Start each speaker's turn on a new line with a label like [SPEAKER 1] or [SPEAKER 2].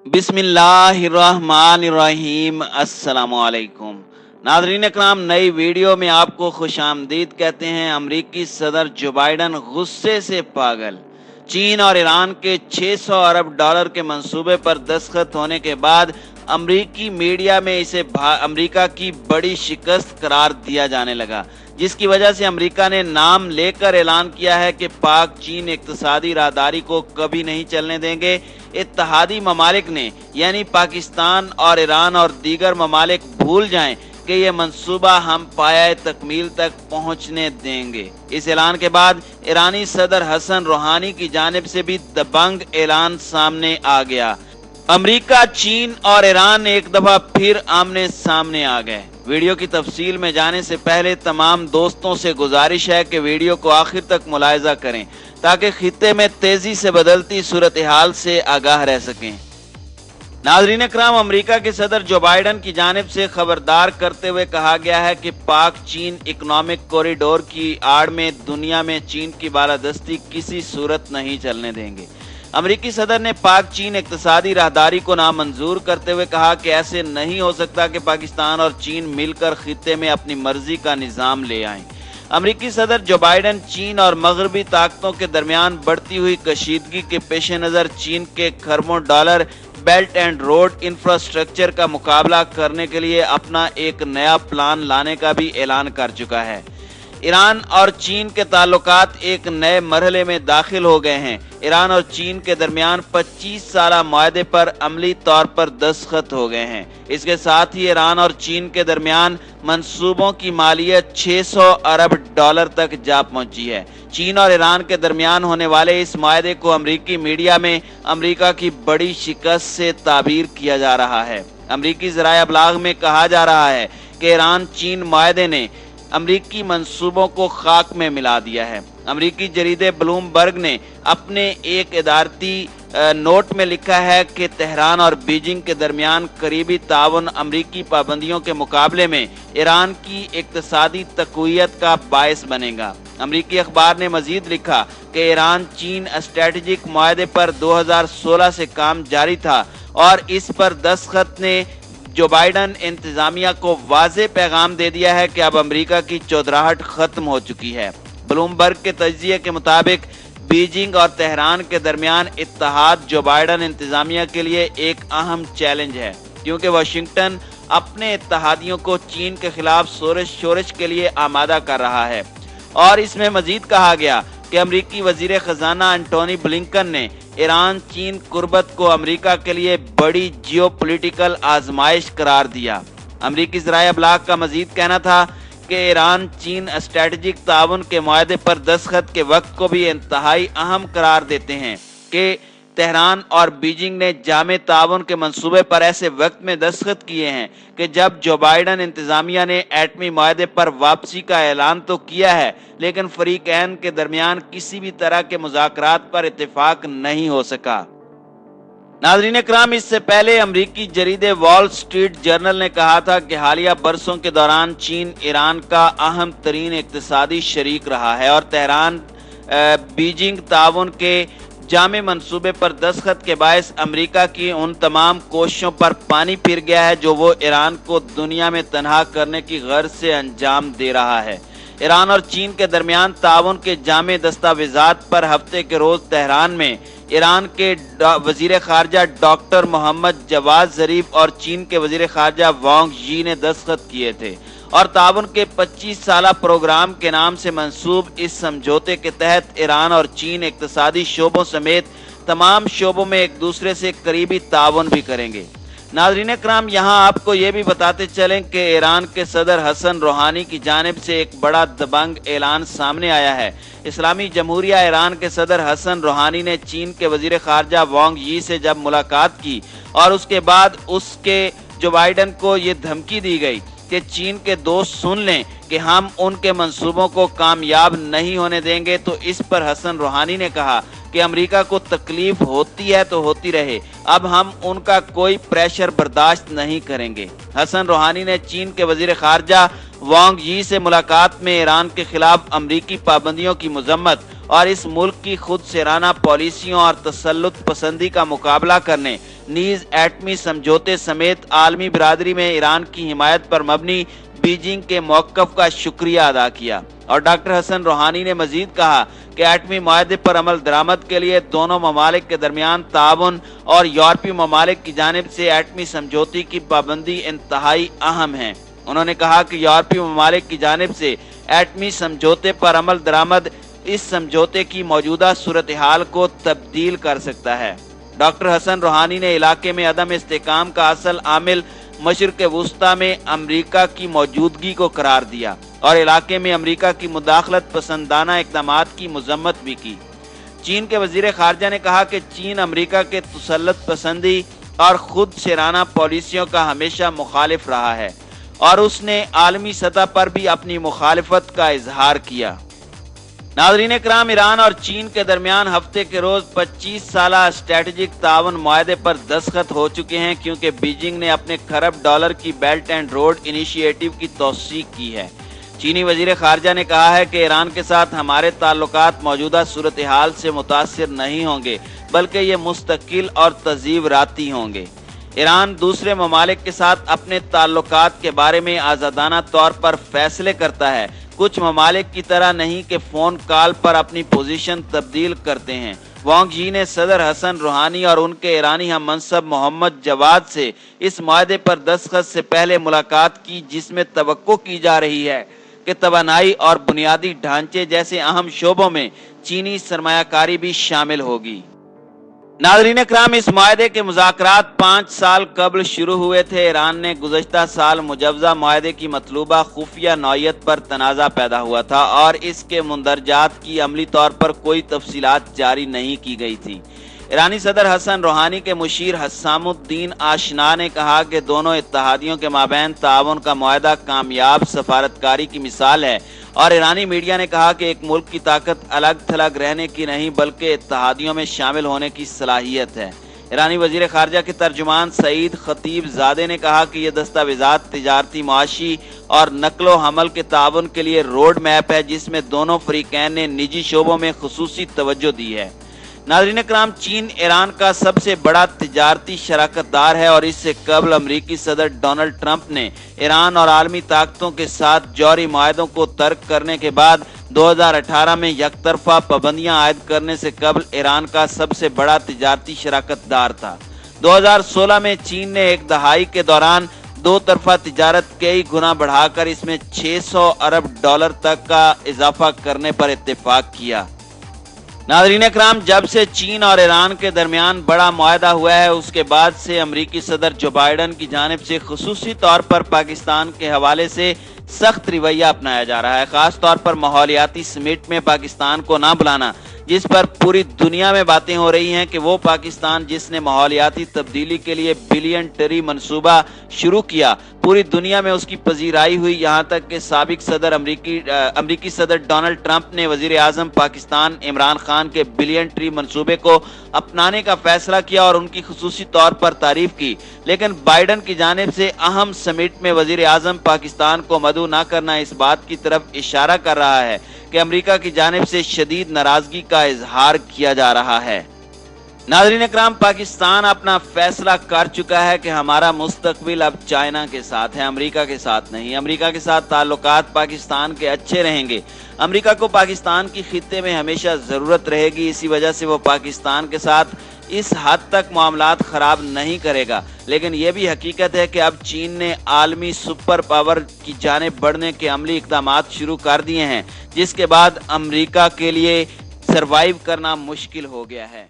[SPEAKER 1] बिस्मिल्लाहिर्रहमानिर्रहीम। अस्सलामुअलैकुम नाज़रीन इकराम, नई वीडियो में आपको खुश आमदीद कहते हैं। अमरीकी सदर जो बाइडन गुस्से से पागल। चीन और ईरान के 600 अरब डॉलर के मंसूबे पर दस्तखत होने के बाद अमरीकी मीडिया में इसे अमरीका की बड़ी शिकस्त करार दिया जाने लगा, जिसकी वजह से अमरीका ने नाम लेकर ऐलान किया है कि पाक चीन इक्तिसादी राहदारी को कभी नहीं चलने देंगे। इत्तहादी ममालिक ने यानी पाकिस्तान और ईरान और दीगर ममालिक भूल जाएं कि ये मंसूबा हम पाया तकमील तक पहुंचने देंगे। इस ऐलान के बाद ईरानी सदर हसन रूहानी की जानिब से भी दबंग ऐलान सामने आ गया। अमरीका, चीन और ईरान एक दफा फिर आमने सामने आ गए। वीडियो की तफसील में जाने से पहले तमाम दोस्तों से गुजारिश है कि वीडियो को आखिर तक मुलाहिजा करें ताकि खित्ते में तेजी से बदलती सूरत हाल से आगाह रह सकें। नाज़रीन इकराम, अमरीका के सदर जो बाइडन की जानिब से खबरदार करते हुए कहा गया है कि पाक चीन इकोनॉमिक कॉरिडोर की आड़ में दुनिया में चीन की बालादस्ती किसी सूरत नहीं चलने देंगे। अमरीकी सदर ने पाक चीन इक्तिसादी राहदारी को नामंजूर करते हुए कहा कि ऐसे नहीं हो सकता कि पाकिस्तान और चीन मिलकर खित्ते में अपनी मर्जी का निज़ाम ले आएं। अमरीकी सदर जो बाइडन चीन और मगरबी ताकतों के दरमियान बढ़ती हुई कशीदगी के पेश नज़र चीन के खरबों dollar belt and road infrastructure का मुकाबला करने के लिए अपना एक नया प्लान लाने का भी ऐलान कर चुका है। ईरान और चीन के ताल्लुकात एक नए मरहले में दाखिल हो गए हैं। ईरान और चीन के दरमियान 25 साला मुआहदे पर अमली तौर पर दस्तखत हो गए हैं। इसके साथ ही ईरान और चीन के दरमियान मंसूबों की मालियत 600 अरब डॉलर तक जा पहुंची है। चीन और ईरान के दरमियान होने वाले इस मुआहदे को अमरीकी मीडिया में अमरीका की बड़ी शिकस्त से ताबीर किया जा रहा है। अमरीकी ज़राए अबलाग में कहा जा रहा है कि ईरान चीन मुआहदे ने अमरीकी मंसूबों को खाक में मिला दिया है। अमरीकी जरीदे ब्लूमबर्ग ने अपने एक इदारती नोट में लिखा है कि तेहरान और बीजिंग के दरमियान करीबी ताउन अमरीकी पाबंदियों के मुकाबले में ईरान की इक्तिसादी तक़वियत का बायस बनेगा। अमरीकी अखबार ने मजीद लिखा कि ईरान चीन स्ट्रेटेजिक मुआहदे पर 2016 से काम जारी था और इस पर दस्तखत ने जो बाइडन इंतजामिया को वाज़े पैगाम दे दिया है कि अब अमेरिका की चौधराहट खत्म हो चुकी है। ब्लूमबर्ग के तज्जिये के मुताबिक बीजिंग और तेहरान के दरमियान इत्तेहाद जो बाइडन इंतजामिया के लिए एक अहम चैलेंज है, क्योंकि वाशिंगटन अपने इत्तेहादियों को चीन के खिलाफ शोरश के लिए आमादा कर रहा है। और इसमें मजीद कहा गया कि अमरीकी वजीर खजाना एंटोनी ब्लिंकन ने ईरान चीन कुर्बत को अमेरिका के लिए बड़ी जियोपॉलिटिकल आजमाइश करार दिया। अमरीकी ज़राए अबलाग का मजीद कहना था कि ईरान चीन स्ट्रेटेजिक ताउन के मुआहदे पर दस्तखत के वक्त को भी इंतहाई अहम करार देते हैं कि तेहरान और बीजिंग ने जामे ताउन के मंसूबे पर ऐसे वक्त में दस्तखत किए हैं कि जब जो बाइडन इंतजामिया ने एटमी मुआहदे पर वापसी का ऐलान तो किया है, लेकिन फरीकैन के दरमियान किसी भी तरह के मुज़ाकरात पर इत्तेफाक नहीं हो सका। नाज़रीन इकराम, इससे पहले अमरीकी जरीदे वॉल स्ट्रीट जर्नल ने कहा था कि हालिया बरसों के दौरान चीन ईरान का अहम तरीन इक्तिसादी शरीक रहा है और तेहरान बीजिंग ताउन के जामे मंसूबे पर दस्तखत के बायस अमेरिका की उन तमाम कोशिशों पर पानी फिर गया है जो वो ईरान को दुनिया में तनहा करने की गर्ज से अंजाम दे रहा है। ईरान और चीन के दरमियान ताउन के जामे दस्तावेजात पर हफ्ते के रोज तेहरान में ईरान के वजीर खारजा डॉक्टर मोहम्मद जवाद जरीफ और चीन के वजीर खारजा वांग यी ने दस्तखत किए थे और ताउन के 25 साला प्रोग्राम के नाम से मंसूब इस समझौते के तहत ईरान और चीन इक्तिसादी शोबों समेत तमाम शोबों में एक दूसरे से करीबी ताउन भी करेंगे। नाज़रीन इकराम, यहाँ आपको ये भी बताते चलें कि ईरान के सदर हसन रूहानी की जानिब से एक बड़ा दबंग ऐलान सामने आया है। इस्लामी जमहूरिया ईरान के सदर हसन रूहानी ने चीन के वजीर खारजा वांग यी से जब मुलाकात की और उसके बाद उसके जो बाइडन को ये धमकी दी गई कि चीन के दोस्त सुन लें कि हम उनके मंसूबों को कामयाब नहीं होने देंगे, तो इस पर हसन रूहानी ने कहा कि अमेरिका को तकलीफ होती है तो होती रहे, अब हम उनका कोई प्रेशर बर्दाश्त नहीं करेंगे। हसन रूहानी ने चीन के वजीर खारजा वांग यी से मुलाकात में ईरान के खिलाफ अमरीकी पाबंदियों की मजम्मत اور اس ملک کی خود سیرانہ پالیسیوں اور تسلط پسندی کا مقابلہ کرنے نیز ایٹمی سمجھوتے سمیت عالمی برادری میں ایران کی حمایت پر مبنی بیجنگ کے موقف کا شکریہ ادا کیا۔ اور ڈاکٹر حسن روحانی نے مزید کہا کہ ایٹمی معاہدے پر عمل درآمد کے لیے دونوں ممالک کے درمیان تعاون اور یورپی ممالک کی جانب سے ایٹمی سمجھوتے کی پابندی انتہائی اہم ہے۔ انہوں نے کہا کہ یورپی ممالک کی جانب سے ایٹمی سمجھوتے پر عمل درآمد اس سمجھوتے کی موجودہ صورتحال کو تبدیل کر سکتا ہے۔ ڈاکٹر حسن روحانی نے علاقے میں عدم استحکام کا اصل عامل مشرق وسطیٰ میں امریکہ کی موجودگی کو قرار دیا اور علاقے میں امریکہ کی مداخلت پسندانہ اقدامات کی مذمت بھی کی۔ چین کے وزیر خارجہ نے کہا کہ چین امریکہ کے تسلط پسندی اور خود سیرانہ پالیسیوں کا ہمیشہ مخالف رہا ہے اور اس نے عالمی سطح پر بھی اپنی مخالفت کا اظہار کیا۔ ناظرین اکرام، ایران اور چین کے درمیان ہفتے کے روز 25 سالہ اسٹریٹجک تعاون معاہدے پر دستخط ہو چکے ہیں، کیونکہ بیجنگ نے اپنے خرب ڈالر کی بیلٹ اینڈ روڈ انیشیٹو کی توثیق کی ہے۔ چینی وزیر خارجہ نے کہا ہے کہ ایران کے ساتھ ہمارے تعلقات موجودہ صورتحال سے متاثر نہیں ہوں گے، بلکہ یہ مستقل اور تزیوراتی ہوں گے۔ ایران دوسرے ممالک کے ساتھ اپنے تعلقات کے بارے میں آزادانہ طور پر فیصلے کرتا ہے، کچھ ممالک کی طرح نہیں کہ فون کال پر اپنی پوزیشن تبدیل کرتے ہیں۔ وانگ یی نے صدر حسن روحانی اور ان کے ایرانی ہم منصب محمد جواد سے اس معاہدے پر دستخط سے پہلے ملاقات کی، جس میں توقع کی جا رہی ہے کہ توانائی اور بنیادی ڈھانچے جیسے اہم شعبوں میں چینی سرمایہ کاری بھی شامل ہوگی۔ ناظرین اکرام، اس معاہدے کے مذاکرات 5 سال قبل شروع ہوئے تھے۔ ایران نے گزشتہ سال مجوزہ معاہدے کی مطلوبہ خفیہ نوعیت پر تنازع پیدا ہوا تھا اور اس کے مندرجات کی عملی طور پر کوئی تفصیلات جاری نہیں کی گئی تھی۔ ایرانی صدر حسن روحانی کے مشیر حسام الدین آشنا نے کہا کہ دونوں اتحادیوں کے مابین تعاون کا معاہدہ کامیاب سفارتکاری کی مثال ہے، اور ایرانی میڈیا نے کہا کہ ایک ملک کی طاقت الگ تھلگ رہنے کی نہیں بلکہ اتحادیوں میں شامل ہونے کی صلاحیت ہے۔ ایرانی وزیر خارجہ کے ترجمان سعید خطیب زادے نے کہا کہ یہ دستاویزات تجارتی، معاشی اور نقل و حمل کے تعاون کے لیے روڈ میپ ہے، جس میں دونوں فریقین نے نجی شعبوں میں خصوصی توجہ دی ہے۔ ناظرین اکرام، چین ایران کا سب سے بڑا تجارتی شراکت دار ہے اور اس سے قبل امریکی صدر ڈونلڈ ٹرمپ نے ایران اور عالمی طاقتوں کے ساتھ جوہری معاہدوں کو ترک کرنے کے بعد 2018 میں یک طرفہ پابندیاں عائد کرنے سے قبل ایران کا سب سے بڑا تجارتی شراکت دار تھا۔ 2016 میں چین نے ایک دہائی کے دوران دو طرفہ تجارت کئی گنا بڑھا کر اس میں $600 ارب تک کا اضافہ کرنے پر اتفاق کیا۔ ناظرین اکرام، جب سے چین اور ایران کے درمیان بڑا معاہدہ ہوا ہے، اس کے بعد سے امریکی صدر جو بائیڈن کی جانب سے خصوصی طور پر پاکستان کے حوالے سے سخت رویہ اپنایا جا رہا ہے، خاص طور پر ماحولیاتی سمٹ میں پاکستان کو نہ بلانا، جس پر پوری دنیا میں باتیں ہو رہی ہیں کہ وہ پاکستان جس نے ماحولیاتی تبدیلی کے لیے بلین ٹری منصوبہ شروع کیا، پوری دنیا میں اس کی پذیرائی ہوئی، یہاں تک کہ سابق امریکی صدر ڈونلڈ ٹرمپ نے وزیر اعظم پاکستان عمران خان کے بلین ٹری منصوبے کو اپنانے کا فیصلہ کیا اور ان کی خصوصی طور پر تعریف کی، لیکن بائیڈن کی جانب سے اہم سمٹ میں وزیر اعظم پاکستان کو مدعو نہ کرنا اس بات کی طرف اشارہ کر رہا ہے کہ امریکہ کی جانب سے شدید ناراضگی کا اظہار کیا جا رہا ہے۔ ناظرین اکرام، پاکستان اپنا فیصلہ کر چکا ہے کہ ہمارا مستقبل اب چائنا کے ساتھ ہے، امریکہ کے ساتھ نہیں۔ امریکہ کے ساتھ تعلقات پاکستان کے اچھے رہیں گے۔ امریکہ کو پاکستان کی خطے میں ہمیشہ ضرورت رہے گی، اسی وجہ سے وہ پاکستان کے ساتھ اس حد تک معاملات خراب نہیں کرے گا، لیکن یہ بھی حقیقت ہے کہ اب چین نے عالمی سپر پاور کی جانب بڑھنے کے عملی اقدامات شروع کر دیے ہیں، جس کے بعد امریکہ کے لیے سروائیو کرنا مشکل ہو گیا ہے۔